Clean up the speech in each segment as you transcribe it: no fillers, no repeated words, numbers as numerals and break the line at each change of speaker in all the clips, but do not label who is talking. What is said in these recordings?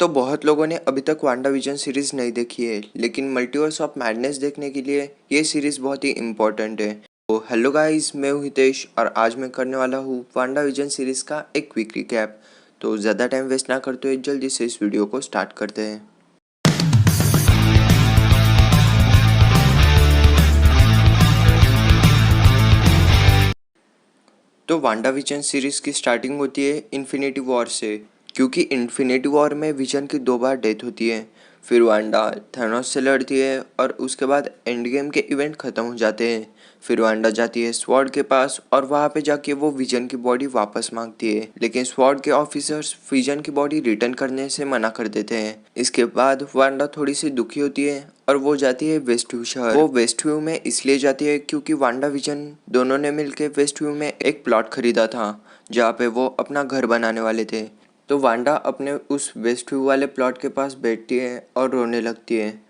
तो बहुत लोगों ने अभी तक वांडा विजन सीरीज नहीं देखी है, लेकिन मल्टीवर्स ऑफ मैडनेस देखने के लिए ये सीरीज बहुत ही इम्पोर्टेंट है। तो हेलो गाइस, मैं हूँ हितेश और आज मैं करने वाला हूँ वांडा विजन सीरीज का एक क्विक रिकैप। तो ज़्यादा टाइम वेस्ट ना करते हुए जल्दी से इस वीडियो को स्टार्ट करते हैं। तो वांडा विजन सीरीज की स्टार्टिंग होती है इन्फिनिटी वॉर से, क्योंकि इन्फिनिटी वॉर में विजन की 2 बार डेथ होती है। फिर वांडा थैनोस से लड़ती है और उसके बाद एंड गेम के इवेंट ख़त्म हो जाते हैं। फिर वांडा जाती है स्वॉर्ड के पास और वहाँ पे जाके वो विजन की बॉडी वापस मांगती है, लेकिन स्वॉर्ड के ऑफिसर्स विजन की बॉडी रिटर्न करने से मना कर देते हैं। इसके बाद वांडा थोड़ी सी दुखी होती है और वो जाती है वेस्टव्यू शहर। वो वेस्टव्यू में इसलिए जाती है क्योंकि वांडा विजन दोनों ने मिलकर वेस्टव्यू में एक प्लॉट खरीदा था जहाँ पे वो अपना घर बनाने वाले थे। तो वांडा अपने उस वेस्टव्यू वाले प्लॉट के पास बैठती है और रोने लगती है,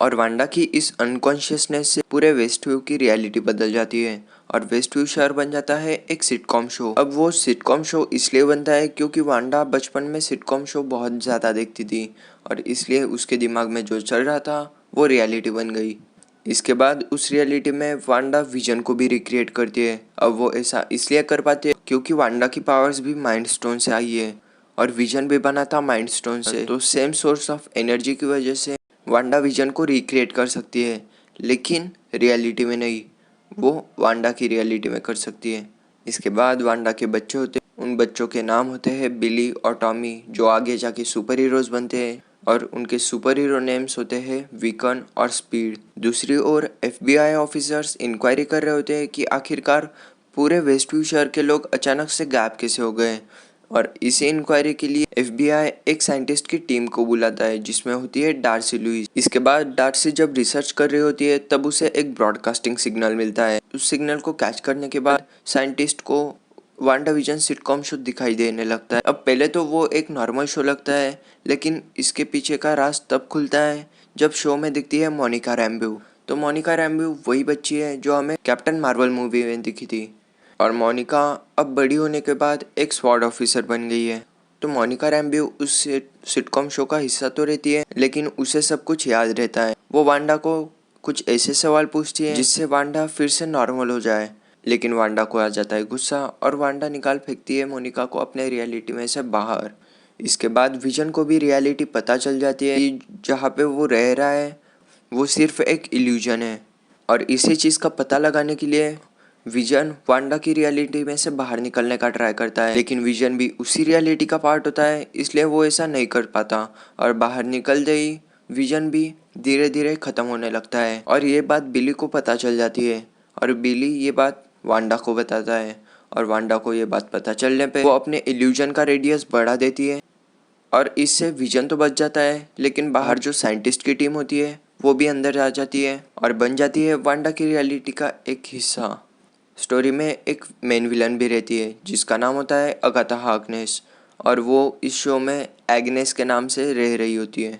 और वांडा की इस अनकॉन्शियसनेस से पूरे वेस्टव्यू की रियलिटी बदल जाती है और वेस्टव्यू शहर बन जाता है एक सिटकॉम शो। अब वो सिटकॉम शो इसलिए बनता है क्योंकि वांडा बचपन में सिटकॉम शो बहुत ज़्यादा देखती थी और इसलिए उसके दिमाग में जो चल रहा था वो रियलिटी बन गई। इसके बाद उस रियलिटी में वांडा विजन को भी रिक्रिएट करती है। अब वो ऐसा इसलिए कर पाती है क्योंकि वांडा की पावर्स भी माइंड स्टोन से आई है और विजन भी बना था माइंड स्टोन से। तो सेम सोर्स ऑफ एनर्जी की वजह से वांडा विजन को रिक्रिएट कर सकती है, लेकिन रियलिटी में नहीं, वो वांडा की रियलिटी में कर सकती है। इसके बाद वांडा के बच्चे होते हैं, उन बच्चों के नाम होते हैं बिली और टॉमी, जो आगे जाके सुपर हीरोज बनते हैं और उनके सुपर हीरो नेम्स होते हैं वीकन और स्पीड। दूसरी ओर FBI ऑफिसर्स इंक्वायरी कर रहे होते हैं कि आखिरकार पूरे वेस्टव्यू शहर के लोग अचानक से गायब कैसे हो गए, और इसी इंक्वायरी के लिए FBI एक साइंटिस्ट की टीम को बुलाता है जिसमें होती है डार्सी लुइस। इसके बाद डार्सी जब रिसर्च कर रही होती है तब उसे एक ब्रॉडकास्टिंग सिग्नल मिलता है। उस सिग्नल को कैच करने के बाद साइंटिस्ट को वांडा विजन सिटकॉम शो दिखाई देने लगता है। अब पहले तो वो एक नॉर्मल शो लगता है, लेकिन इसके पीछे का राज तब खुलता है जब शो में दिखती है मोनिका रैम्बो। तो मोनिका रैम्बो वही बच्ची है जो हमें कैप्टन मार्वल मूवी में दिखी थी, और मोनिका अब बड़ी होने के बाद एक स्वॉर्ड ऑफिसर बन गई है। तो मोनिका रैम्बो उस सिटकॉम शो का हिस्सा तो रहती है, लेकिन उसे सब कुछ याद रहता है। वो वांडा को कुछ ऐसे सवाल पूछती है जिससे वांडा फिर से नॉर्मल हो जाए, लेकिन वांडा को आ जाता है गुस्सा और वांडा निकाल फेंकती है मोनिका को अपने रियलिटी में से बाहर। इसके बाद विजन को भी रियलिटी पता चल जाती है कि जहाँ पे वो रह रहा है वो सिर्फ एक इल्यूजन है, और इसी चीज़ का पता लगाने के लिए विजन वांडा की रियलिटी में से बाहर निकलने का ट्राई करता है, लेकिन विजन भी उसी रियलिटी का पार्ट होता है, इसलिए वो ऐसा नहीं कर पाता और बाहर निकलते ही विजन भी धीरे धीरे ख़त्म होने लगता है। और ये बात बिली को पता चल जाती है और बिली ये बात वांडा को बताता है, और वांडा को ये बात पता चलने पे वो अपने इल्यूजन का रेडियस बढ़ा देती है और इससे विजन तो बच जाता है, लेकिन बाहर जो साइंटिस्ट की टीम होती है वो भी अंदर आ जाती है और बन जाती है वांडा की रियलिटी का एक हिस्सा। स्टोरी में एक मेन विलन भी रहती है जिसका नाम होता है अगाथा हार्कनेस, और वो इस शो में एग्नेस के नाम से रह रही होती है।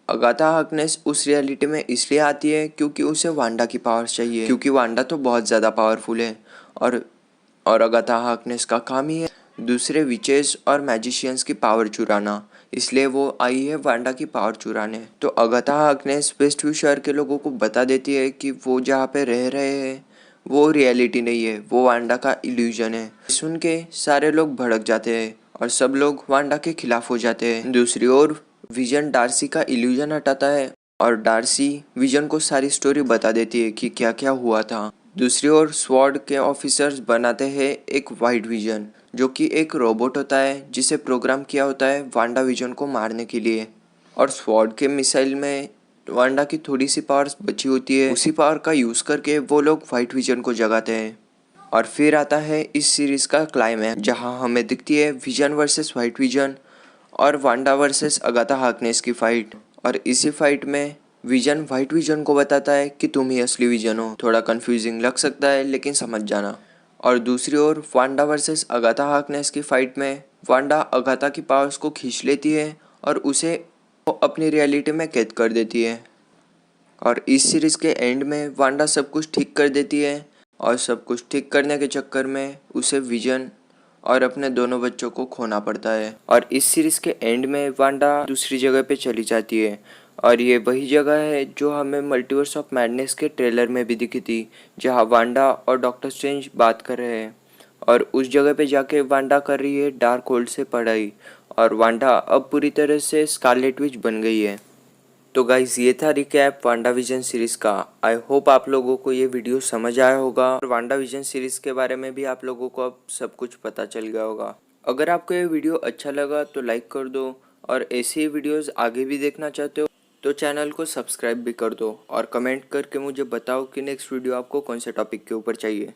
अगाथा हार्कनेस उस रियलिटी में इसलिए आती है क्योंकि उसे वांडा की पावर्स चाहिए, क्योंकि वांडा तो बहुत ज़्यादा पावरफुल है और अगाथा हार्कनेस का काम ही है दूसरे विचेस और मैजिशियंस की पावर चुराना, इसलिए वो आई है वांडा की पावर चुराने। तो अगाथा हार्कनेस वेस्टव्यू शहर के लोगों को बता देती है कि वो जहाँ पे रह रहे हैं वो रियलिटी नहीं है, वो वांडा का इल्यूजन है। सुन के सारे लोग भड़क जाते हैं और सब लोग वांडा के खिलाफ हो जाते हैं। दूसरी ओर विजन डार्सी का इल्यूजन हटाता है और डार्सी विजन को सारी स्टोरी बता देती है कि क्या क्या हुआ था। दूसरी ओर स्वॉर्ड के ऑफिसर्स बनाते हैं एक वाइट विजन, जो कि एक रोबोट होता है जिसे प्रोग्राम किया होता है वांडा विजन को मारने के लिए, और स्वॉर्ड के मिसाइल में वांडा की थोड़ी सी पावर्स बची होती है, उसी पावर का यूज़ करके वो लोग वाइट विजन को जगाते हैं। और फिर आता है इस सीरीज़ का क्लाइमैक्स, जहां हमें दिखती है विजन वर्सेस वाइट विजन और वांडा वर्सेस अगाथा हार्कनेस की फाइट। और इसी फाइट में विजन वाइट विजन को बताता है कि तुम ही असली विजन हो। थोड़ा कंफ्यूजिंग लग सकता है, लेकिन समझ जाना। और दूसरी ओर वांडा वर्सेस अगाथा हार्कनेस की फाइट में वांडा अगाथा की पावर्स को खींच लेती है और उसे अपनी रियलिटी में कैद कर देती है, और इस सीरीज़ के एंड में वांडा सब कुछ ठीक कर देती है, और सब कुछ ठीक करने के चक्कर में उसे विजन और अपने दोनों बच्चों को खोना पड़ता है। और इस सीरीज के एंड में वांडा दूसरी जगह पे चली जाती है और ये वही जगह है जो हमें मल्टीवर्स ऑफ मैडनेस के ट्रेलर में भी दिखी थी, जहाँ वांडा और डॉक्टर स्ट्रेंज बात कर रहे हैं और उस जगह पे जाके वांडा कर रही है डार्क होल्ड से पढ़ाई और वांडा अब पूरी तरह से स्कारलेट विच बन गई है। तो गाइज ये था रिकैप वांडा विजन सीरीज़ का। आई होप आप लोगों को ये वीडियो समझ आया होगा और वांडा विजन सीरीज़ के बारे में भी आप लोगों को अब सब कुछ पता चल गया होगा। अगर आपको ये वीडियो अच्छा लगा तो लाइक कर दो और ऐसी ही वीडियोस आगे भी देखना चाहते हो तो चैनल को सब्सक्राइब भी कर दो और कमेंट करके मुझे बताओ कि नेक्स्ट वीडियो आपको कौन से टॉपिक के ऊपर चाहिए।